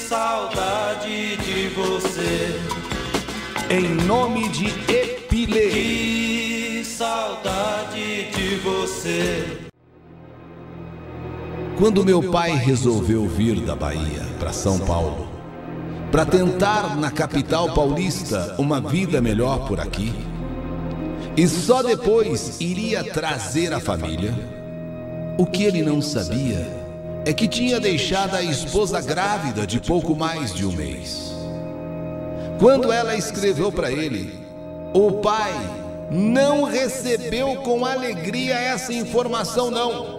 saudade de você. Em nome de Epilê. Que saudade de você. Quando meu pai resolveu vir da Bahia para São Paulo, para tentar na capital paulista uma vida melhor por aqui, e só depois iria trazer a família, o que ele não sabia é que tinha deixado a esposa grávida de pouco mais de um mês. Quando ela escreveu para ele, o pai não recebeu com alegria essa informação, não.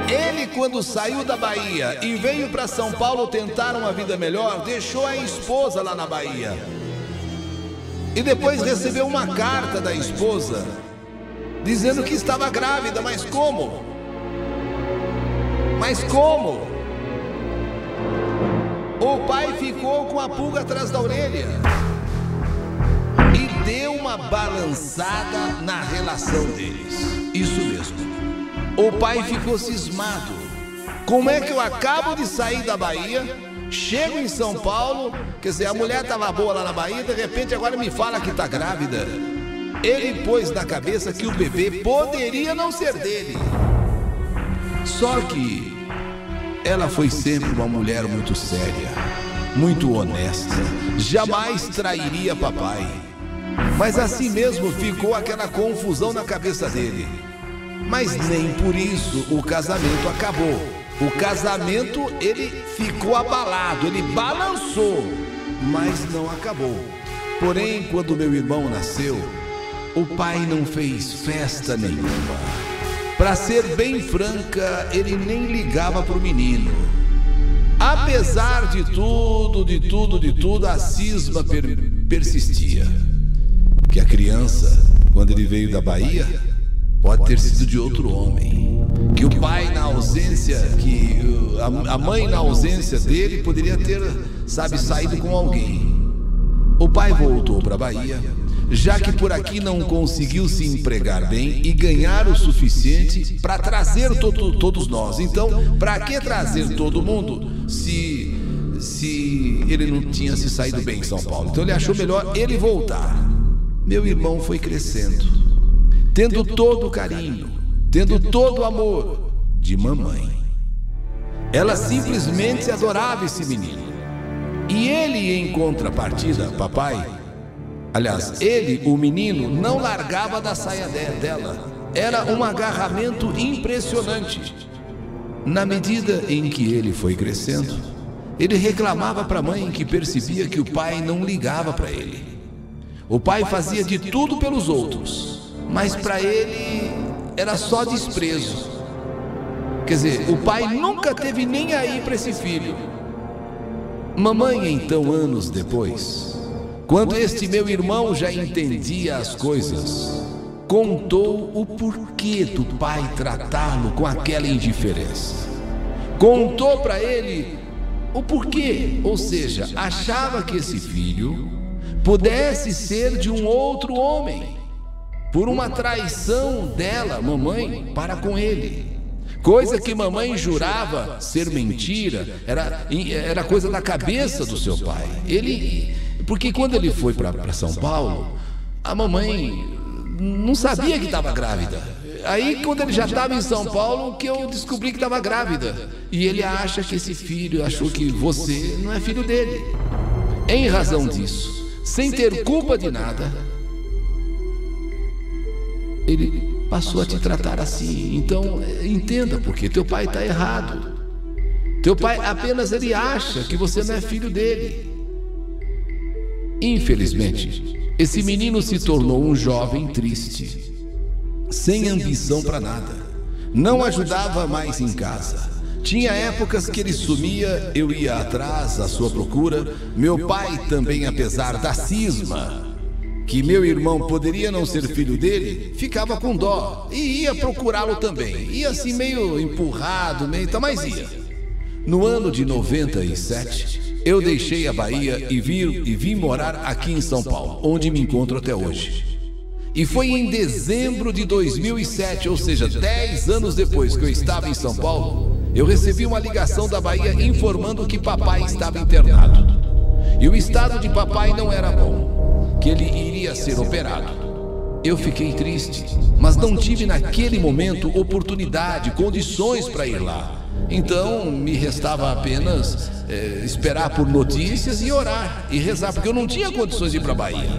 Ele, quando saiu da Bahia e veio para São Paulo tentar uma vida melhor, deixou a esposa lá na Bahia. E depois recebeu uma carta da esposa dizendo que estava grávida. Mas como? Mas como? O pai ficou com a pulga atrás da orelha e deu uma balançada na relação deles. Isso mesmo. O pai ficou cismado. Como é que eu acabo de sair da Bahia, chego em São Paulo, quer dizer, a mulher estava boa lá na Bahia, de repente agora me fala que está grávida. Ele pôs na cabeça que o bebê poderia não ser dele. Só que ela foi sempre uma mulher muito séria, muito honesta, jamais trairia papai. Mas assim mesmo ficou aquela confusão na cabeça dele. Mas nem por isso o casamento acabou. O casamento, ele ficou abalado, ele balançou, mas não acabou. Porém, quando meu irmão nasceu, o pai não fez festa nenhuma. Para ser bem franca, ele nem ligava para o menino. Apesar de tudo, a cisma persistia. Que a criança, quando ele veio da Bahia, pode ter sido de outro homem. Que o pai na ausência, que a mãe na ausência dele poderia ter, saído com alguém. O pai voltou para a Bahia, já que por aqui não conseguiu se empregar bem e ganhar o suficiente para trazer todos nós. Então, para que trazer todo mundo se ele não tinha se saído bem em São Paulo? Então ele achou melhor ele voltar. Meu irmão foi crescendo, tendo todo o carinho, tendo todo o amor de mamãe. Ela simplesmente adorava esse menino. E ele, em contrapartida, papai, aliás, ele, o menino, não largava da saia dela. Era um agarramento impressionante. Na medida em que ele foi crescendo, ele reclamava para a mãe que percebia que o pai não ligava para ele. O pai fazia de tudo pelos outros, mas para ele era só desprezo. Quer dizer, o pai nunca teve nem aí para esse filho. Mamãe, então, anos depois, quando este meu irmão já entendia as coisas, contou o porquê do pai tratá-lo com aquela indiferença. Contou para ele o porquê, ou seja, achava que esse filho pudesse ser de um outro homem, por uma traição dela, mamãe, para com ele. Coisa que mamãe jurava ser mentira, era coisa da cabeça do seu pai. Porque quando ele foi para São Paulo, a mamãe não sabia que estava grávida. Aí quando ele já estava em São Paulo, que eu descobri que estava grávida. E ele acha que esse filho, achou que você não é filho dele. Em razão disso, sem ter culpa de nada, ele passou a te tratar assim. Então entenda, porque teu pai está errado. Teu pai apenas ele acha que você não é filho dele. Infelizmente, esse menino se tornou um jovem triste, sem ambição para nada. Não ajudava mais em casa. Tinha épocas que ele sumia, eu ia atrás à sua procura. Meu pai também, apesar da cisma, que meu irmão poderia não ser filho dele, ficava com dó e ia procurá-lo também. Ia assim meio empurrado, mas ia. No ano de 97, eu deixei a Bahia e vim morar aqui em São Paulo, onde me encontro até hoje. E foi em dezembro de 2007, ou seja, 10 anos depois que eu estava em São Paulo, eu recebi uma ligação da Bahia informando que papai estava internado. E o estado de papai não era bom, que ele iria ser operado. Eu fiquei triste, mas não tive naquele momento oportunidade, condições para ir lá. Então me restava apenas esperar por notícias e orar e rezar, porque eu não tinha condições de ir para a Bahia.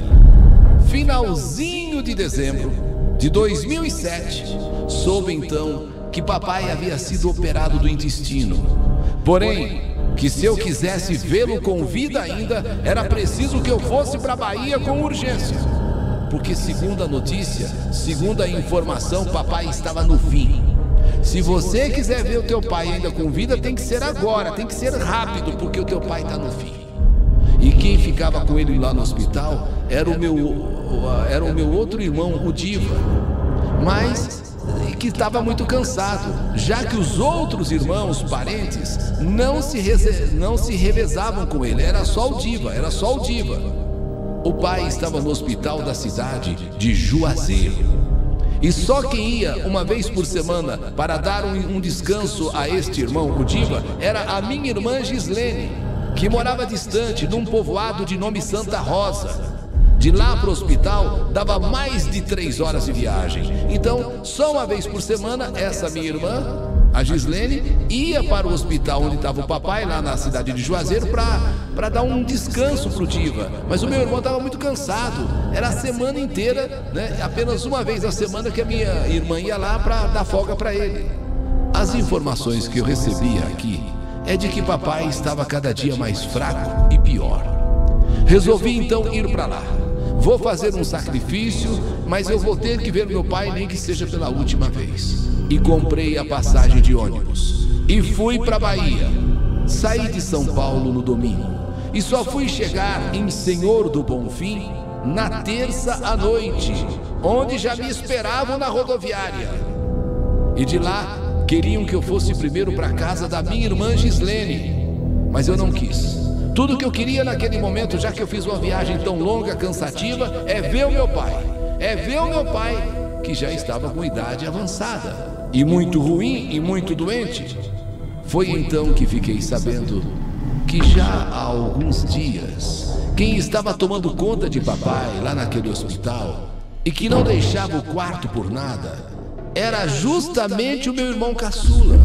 Finalzinho de dezembro de 2007, soube então que papai havia sido operado do intestino. Porém, que se eu quisesse vê-lo com vida ainda, era preciso que eu fosse para a Bahia com urgência. Porque segundo a notícia, segundo a informação, papai estava no fim. Se você quiser ver o teu pai ainda com vida, tem que ser agora, tem que ser rápido, porque o teu pai está no fim. E quem ficava com ele lá no hospital era o meu outro irmão, o Diva, mas que estava muito cansado, já que os outros irmãos, parentes, não se revezavam com ele, era só o Diva. O pai estava no hospital da cidade de Juazeiro. E só quem ia uma vez por semana para dar um descanso a este irmão, o Diva, era a minha irmã Gislene, que morava distante, num povoado de nome Santa Rosa. De lá para o hospital dava mais de 3 horas de viagem. Então, só uma vez por semana, essa minha irmã, a Gislene, ia para o hospital onde estava o papai, lá na cidade de Juazeiro, para dar um descanso para o Diva. Mas o meu irmão estava muito cansado. Era a semana inteira, né? Apenas uma vez na semana que a minha irmã ia lá para dar folga para ele. As informações que eu recebia aqui é de que papai estava cada dia mais fraco e pior. Resolvi então ir para lá. Vou fazer um sacrifício, mas eu vou ter que ver meu pai, nem que seja pela última vez. E comprei a passagem de ônibus e fui para a Bahia. Saí de São Paulo no domingo e só fui chegar em Senhor do Bonfim na terça à noite, onde já me esperavam na rodoviária. E de lá queriam que eu fosse primeiro para a casa da minha irmã Gislene, mas eu não quis. Tudo que eu queria naquele momento, já que eu fiz uma viagem tão longa, cansativa, é ver o meu pai. É ver o meu pai, que já estava com idade avançada, e muito ruim e muito doente. Foi então que fiquei sabendo que já há alguns dias, quem estava tomando conta de papai lá naquele hospital, e que não deixava o quarto por nada, era justamente o meu irmão caçula.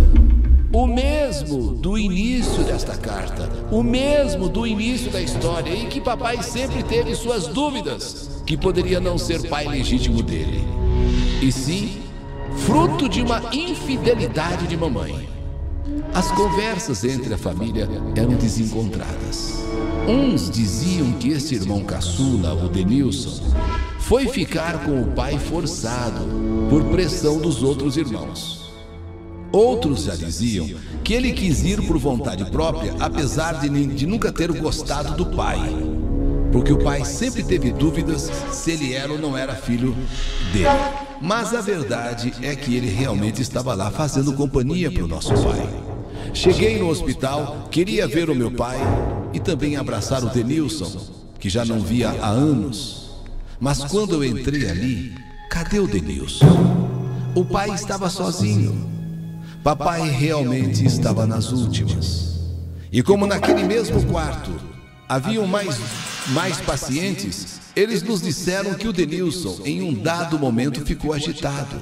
O mesmo do início desta carta, o mesmo do início da história, em que papai sempre teve suas dúvidas, que poderia não ser pai legítimo dele, e sim fruto de uma infidelidade de mamãe. As conversas entre a família eram desencontradas. Uns diziam que este irmão caçula, o Denilson, foi ficar com o pai forçado por pressão dos outros irmãos. Outros já diziam que ele quis ir por vontade própria, apesar de nunca ter gostado do pai, porque o pai sempre teve dúvidas se ele era ou não era filho dele. Mas a verdade é que ele realmente estava lá fazendo companhia para o nosso pai. Cheguei no hospital, queria ver o meu pai e também abraçar o Denilson, que já não via há anos. Mas quando eu entrei ali, cadê o Denilson? O pai estava sozinho. Papai realmente estava nas últimas. E como naquele mesmo quarto haviam mais pacientes, eles nos disseram que o Denilson, em um dado momento, ficou agitado.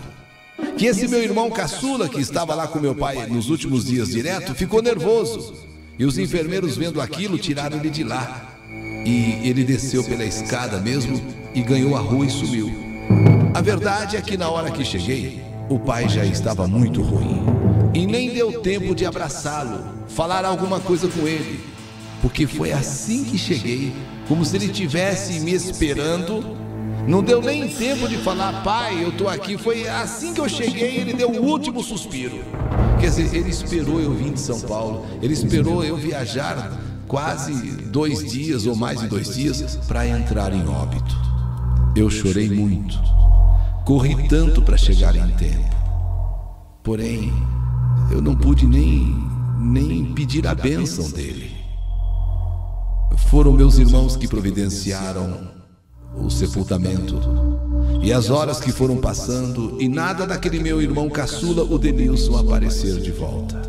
Que esse meu irmão caçula, que estava lá com meu pai nos últimos dias direto, ficou nervoso. E os enfermeiros, vendo aquilo, tiraram ele de lá. E ele desceu pela escada mesmo e ganhou a rua e sumiu. A verdade é que na hora que cheguei, o pai já estava muito ruim. E nem deu tempo de abraçá-lo, falar alguma coisa com ele, porque foi assim que cheguei, como se ele estivesse me esperando. Não deu nem tempo de falar, pai, eu estou aqui. Foi assim que eu cheguei, ele deu o último suspiro. Quer dizer, ele esperou eu vir de São Paulo, ele esperou eu viajar quase 2 dias ou mais de 2 dias para entrar em óbito. Eu chorei muito, corri tanto para chegar em tempo. Porém, eu não pude nem pedir a bênção dele. Foram meus irmãos que providenciaram o sepultamento. E as horas que foram passando, e nada daquele meu irmão caçula, o Denilson, aparecer de volta.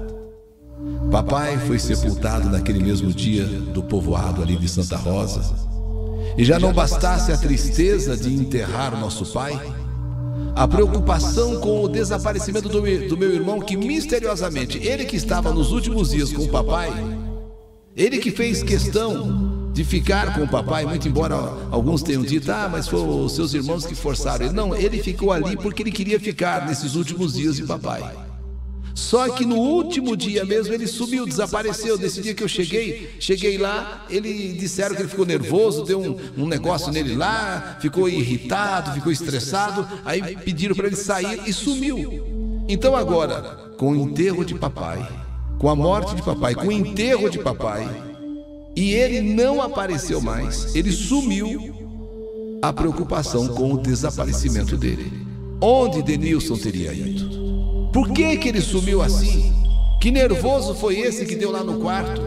Papai foi sepultado naquele mesmo dia do povoado ali de Santa Rosa. E já não bastasse a tristeza de enterrar o nosso pai, a preocupação com o desaparecimento do meu irmão, que misteriosamente, ele que estava nos últimos dias com o papai, ele que fez questão de ficar com o papai, muito embora alguns tenham dito, mas foram os seus irmãos que forçaram ele. Não, ele ficou ali porque ele queria ficar nesses últimos dias de papai. Só que no último dia mesmo ele sumiu, desapareceu. Nesse dia que eu cheguei lá, ele disseram que ele ficou nervoso, deu um negócio nele lá, ficou irritado, ficou estressado, aí pediram para ele sair e sumiu. Então agora, com o enterro de papai, com a morte de papai, com o enterro de papai, e ele não apareceu mais, ele sumiu, a preocupação com o desaparecimento dele. Onde Denilson teria ido? Por que ele sumiu assim? Que nervoso foi esse que deu lá no quarto?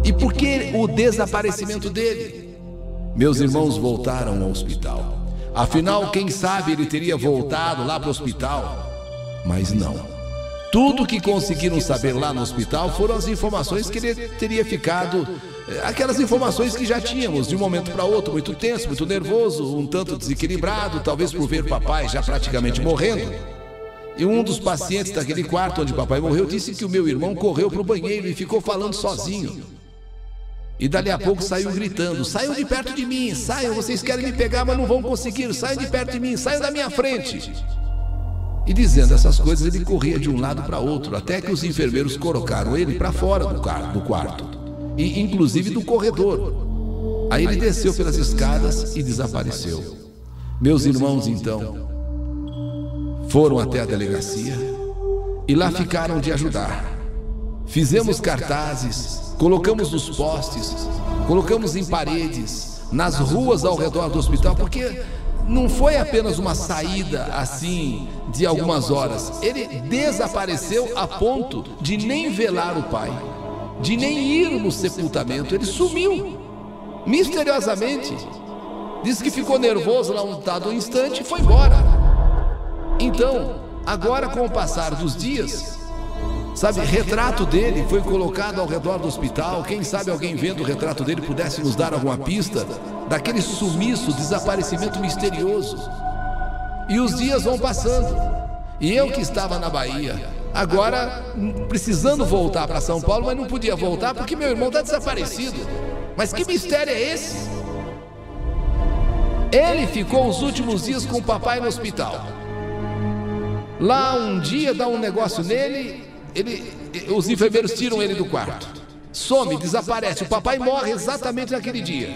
E por que o desaparecimento dele? Meus irmãos voltaram ao hospital. Afinal, quem sabe ele teria voltado lá para o hospital? Mas não. Tudo que conseguiram saber lá no hospital foram as informações que ele teria ficado, aquelas informações que já tínhamos, de um momento para outro, muito tenso, muito nervoso, um tanto desequilibrado, talvez por ver papai já praticamente morrendo. E um dos pacientes daquele quarto onde papai morreu disse que o meu irmão correu para o banheiro e ficou falando sozinho. E dali a pouco saiu gritando: saiam de perto de mim, saiam, vocês querem me pegar, mas não vão conseguir, saiam de perto de mim, saiam da minha frente. E dizendo essas coisas, ele corria de um lado para outro, até que os enfermeiros colocaram ele para fora do quarto, e inclusive do corredor. Aí ele desceu pelas escadas e desapareceu. Meus irmãos, então, foram até a delegacia e lá ficaram de ajudar. Fizemos cartazes, colocamos nos postes, colocamos em paredes, nas ruas ao redor do hospital, porque não foi apenas uma saída assim de algumas horas. Ele desapareceu a ponto de nem velar o pai, de nem ir no sepultamento. Ele sumiu misteriosamente. Disse que ficou nervoso lá um dado instante e foi embora. Então, agora com o passar dos dias, sabe, retrato dele foi colocado ao redor do hospital. Quem sabe alguém vendo o retrato dele pudesse nos dar alguma pista daquele sumiço, desaparecimento misterioso. E os dias vão passando. E eu que estava na Bahia, agora precisando voltar para São Paulo, mas não podia voltar porque meu irmão está desaparecido. Mas que mistério é esse? Ele ficou os últimos dias com o papai no hospital. Lá um dia dá um negócio nele, os enfermeiros tiram ele do quarto. Some, desaparece. O papai morre exatamente naquele dia.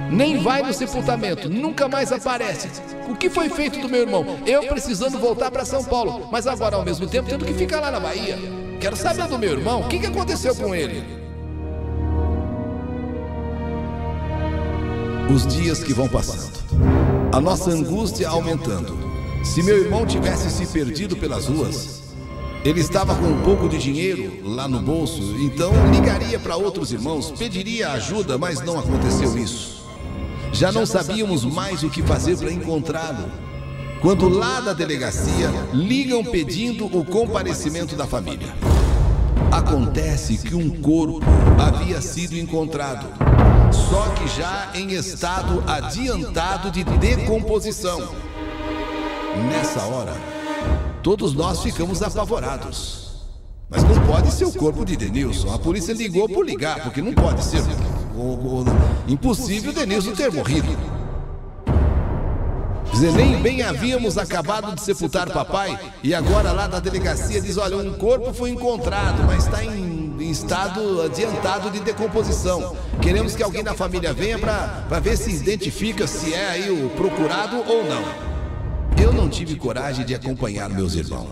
Nem vai no sepultamento, nunca mais aparece. O que foi feito do meu irmão? Eu precisando voltar para São Paulo, mas agora ao mesmo tempo tendo que ficar lá na Bahia. Quero saber do meu irmão, o que aconteceu com ele? Os dias que vão passando, a nossa angústia aumentando. Se meu irmão tivesse se perdido pelas ruas, ele estava com um pouco de dinheiro lá no bolso, então ligaria para outros irmãos, pediria ajuda, mas não aconteceu isso. Já não sabíamos mais o que fazer para encontrá-lo, quando lá da delegacia ligam pedindo o comparecimento da família. Acontece que um corpo havia sido encontrado, só que já em estado adiantado de decomposição. Nessa hora, todos nós ficamos apavorados. Mas não pode ser o corpo de Denilson. A polícia ligou por ligar, porque não pode ser. Impossível Denilson ter morrido. Nem bem havíamos acabado de sepultar papai, e agora lá da delegacia diz: olha, um corpo foi encontrado, mas está em estado adiantado de decomposição. Queremos que alguém da família venha para ver se identifica se é aí o procurado ou não. Eu não tive coragem de acompanhar meus irmãos.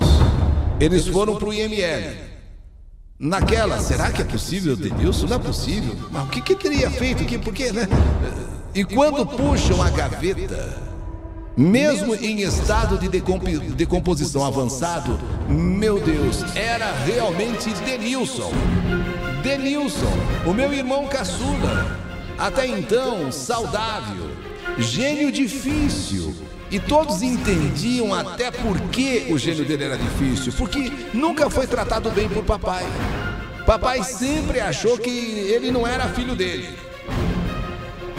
Eles foram para o IML. Naquela, será que é possível, Denilson? Não é possível. Mas o que teria feito? Por quê, né? E quando puxam a gaveta, mesmo em estado de decomposição avançado, meu Deus, era realmente Denilson. Denilson, o meu irmão caçula. Até então, saudável, gênio difícil. E todos entendiam até por que o gênio dele era difícil, porque nunca foi tratado bem por papai. Papai sempre achou que ele não era filho dele,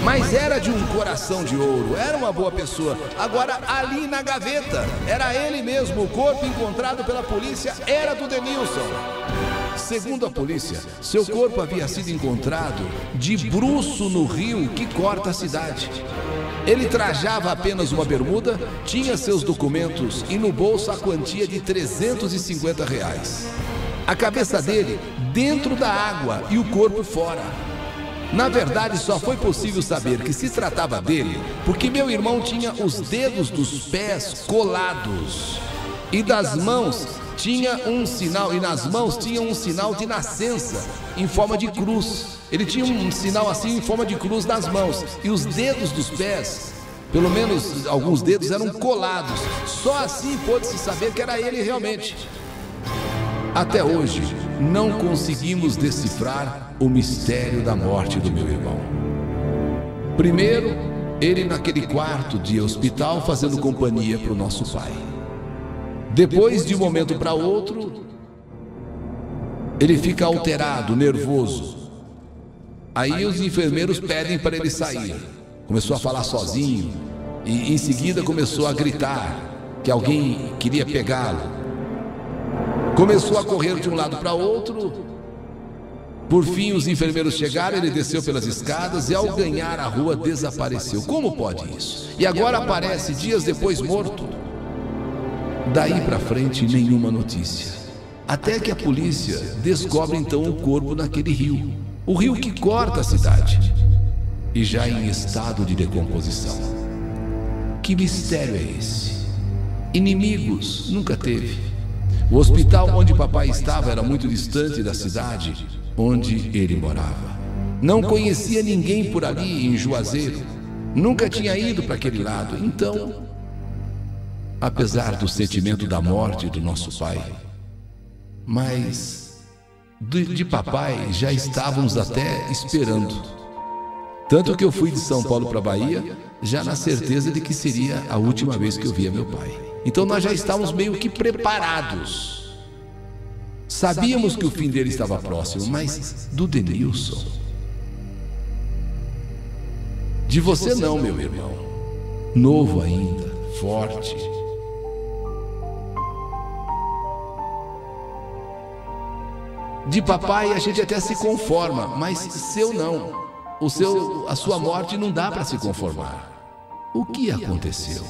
mas era de um coração de ouro, era uma boa pessoa. Agora, ali na gaveta, era ele mesmo. O corpo encontrado pela polícia era do Denilson. Segundo a polícia, seu corpo havia sido encontrado de bruço no rio que corta a cidade. Ele trajava apenas uma bermuda, tinha seus documentos e no bolso a quantia de R$350. A cabeça dele dentro da água e o corpo fora. Na verdade, só foi possível saber que se tratava dele porque meu irmão tinha os dedos dos pés colados e das mãos tinha um sinal, e nas mãos tinha um sinal de nascença em forma de cruz. Ele tinha um sinal assim em forma de cruz nas mãos, e os dedos dos pés, pelo menos alguns dedos, eram colados. Só assim pôde-se saber que era ele realmente. Até hoje, não conseguimos decifrar o mistério da morte do meu irmão. Primeiro, ele naquele quarto de hospital fazendo companhia para o nosso pai. Depois, de um momento para outro, ele fica alterado, nervoso. Aí os enfermeiros pedem para ele sair. Começou a falar sozinho e em seguida começou a gritar que alguém queria pegá-lo. Começou a correr de um lado para outro. Por fim, os enfermeiros chegaram, ele desceu pelas escadas e, ao ganhar a rua, desapareceu. Como pode isso? E agora aparece dias depois morto. Daí para frente, nenhuma notícia. Até que a polícia descobre então o corpo naquele rio. O rio que corta a cidade. E já em estado de decomposição. Que mistério é esse? Inimigos nunca teve. O hospital onde papai estava era muito distante da cidade onde ele morava. Não conhecia ninguém por ali em Juazeiro. Nunca tinha ido para aquele lado. Então, apesar do sentimento da morte do nosso pai, mas de papai já estávamos até esperando. Tanto que eu fui de São Paulo para Bahia, já na certeza de que seria a última vez que eu via meu pai. Então nós já estávamos meio que preparados. Sabíamos que o fim dele estava próximo, mas do Denilson, de você não, meu irmão. Novo ainda, forte. De papai a gente até se conforma, mas seu não. A sua morte não dá para se conformar. O que aconteceu?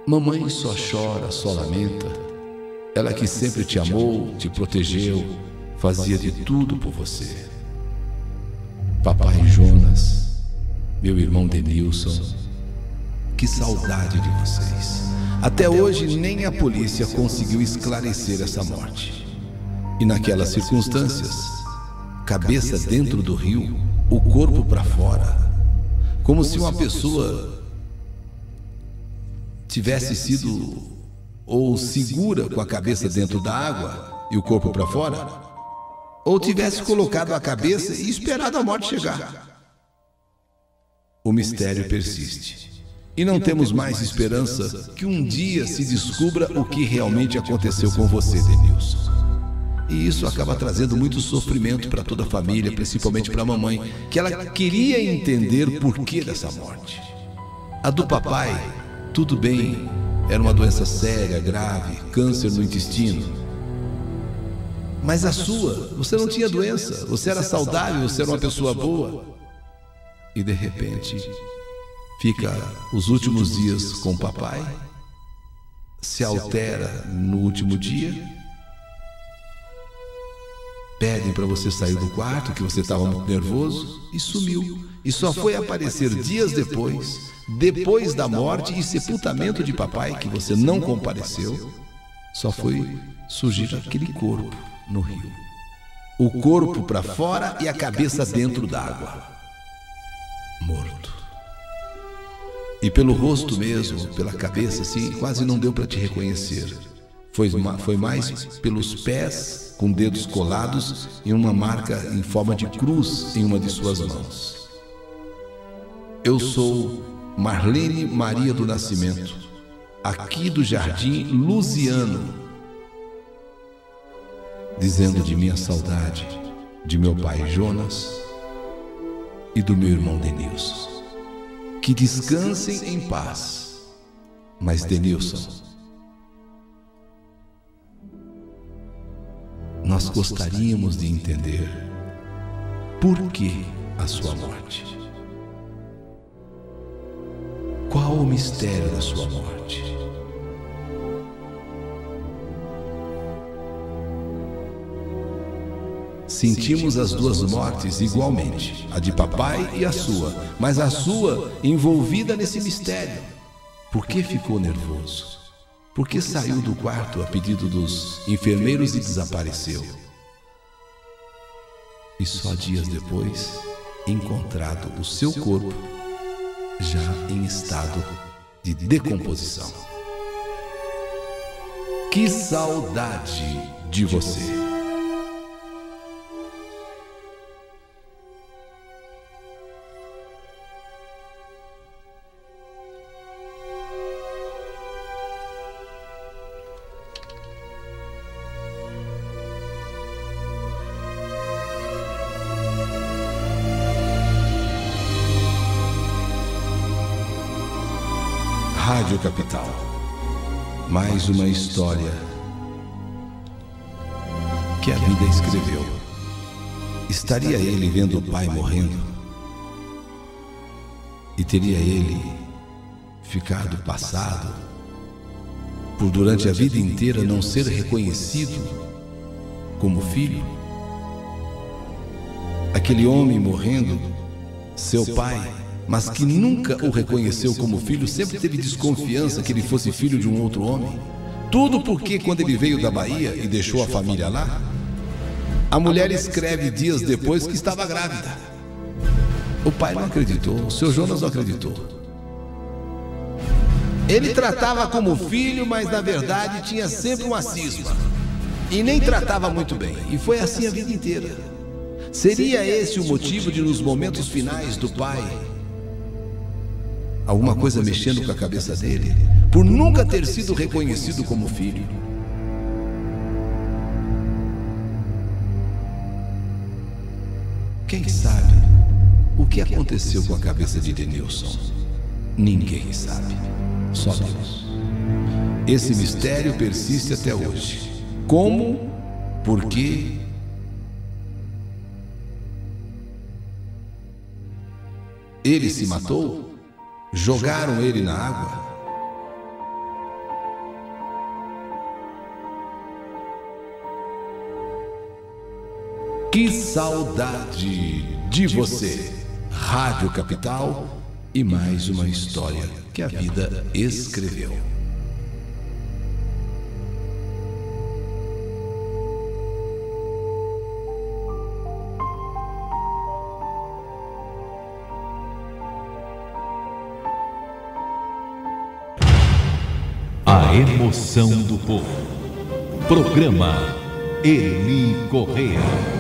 Mamãe só chora, só lamenta. Ela que sempre te amou, te protegeu, fazia de tudo por você. Papai Jonas, meu irmão Denilson, que saudade de vocês. Até hoje nem a polícia conseguiu esclarecer essa morte. E naquelas circunstâncias, cabeça dentro do rio, o corpo para fora, como se uma pessoa tivesse sido ou segura com a cabeça dentro da água e o corpo para fora, ou tivesse colocado a cabeça e esperado a morte chegar. O mistério persiste e não temos mais esperança que um dia se descubra o que realmente aconteceu com você, Denilson. E isso acaba trazendo muito sofrimento para toda a família, principalmente para a mamãe, que ela queria entender o porquê dessa morte. A do papai, tudo bem, era uma doença séria, grave, câncer no intestino. Mas a sua, você não tinha doença, você era saudável, você era uma pessoa boa. E de repente, fica os últimos dias com o papai, se altera no último dia. Pedem para você sair do quarto, que você estava muito nervoso, e sumiu. E só foi aparecer dias depois da morte e sepultamento de papai, que você não compareceu, só foi surgir aquele corpo no rio. O corpo para fora e a cabeça dentro d'água. Morto. E pelo rosto mesmo, pela cabeça, assim, quase não deu para te reconhecer. Foi mais pelos pés, com dedos colados e uma marca em forma de cruz em uma de suas mãos. Eu sou Marlene Maria do Nascimento, aqui do Jardim Luziano. dizendo de minha saudade, de meu pai Jonas e do meu irmão Denilson. Que descansem em paz. Mas Denilson, nós gostaríamos de entender por que a sua morte. Qual o mistério da sua morte? Sentimos as duas mortes igualmente, a de papai e a sua, mas a sua envolvida nesse mistério. Por que ficou nervoso? Por que saiu do quarto a pedido dos enfermeiros e desapareceu? E só dias depois, encontrado o seu corpo, já em estado de decomposição. Que saudade de você! Rádio Capital, mais uma história que a vida escreveu. Estaria ele vendo o pai morrendo? E teria ele ficado passado por durante a vida inteira não ser reconhecido como filho? Aquele homem morrendo, seu pai, mas que nunca o reconheceu como filho, sempre teve desconfiança que ele fosse filho de um outro homem. Tudo porque quando ele veio da Bahia e deixou a família lá, a mulher escreve dias depois que estava grávida. O pai não acreditou, o seu Jonas não acreditou. Ele tratava como filho, mas na verdade tinha sempre uma cisma. E nem tratava muito bem, e foi assim a vida inteira. Seria esse o motivo de, nos momentos finais do pai, alguma coisa mexendo com a cabeça dele, por nunca ter sido reconhecido como filho? Quem sabe o que aconteceu com a cabeça de Denilson? Ninguém sabe, só Deus. Esse mistério persiste até hoje. Como? Por quê? Ele se matou? Jogaram ele na água? Que saudade de você! Rádio Capital e mais uma história que a vida escreveu. A emoção do povo. Programa Eli Correa.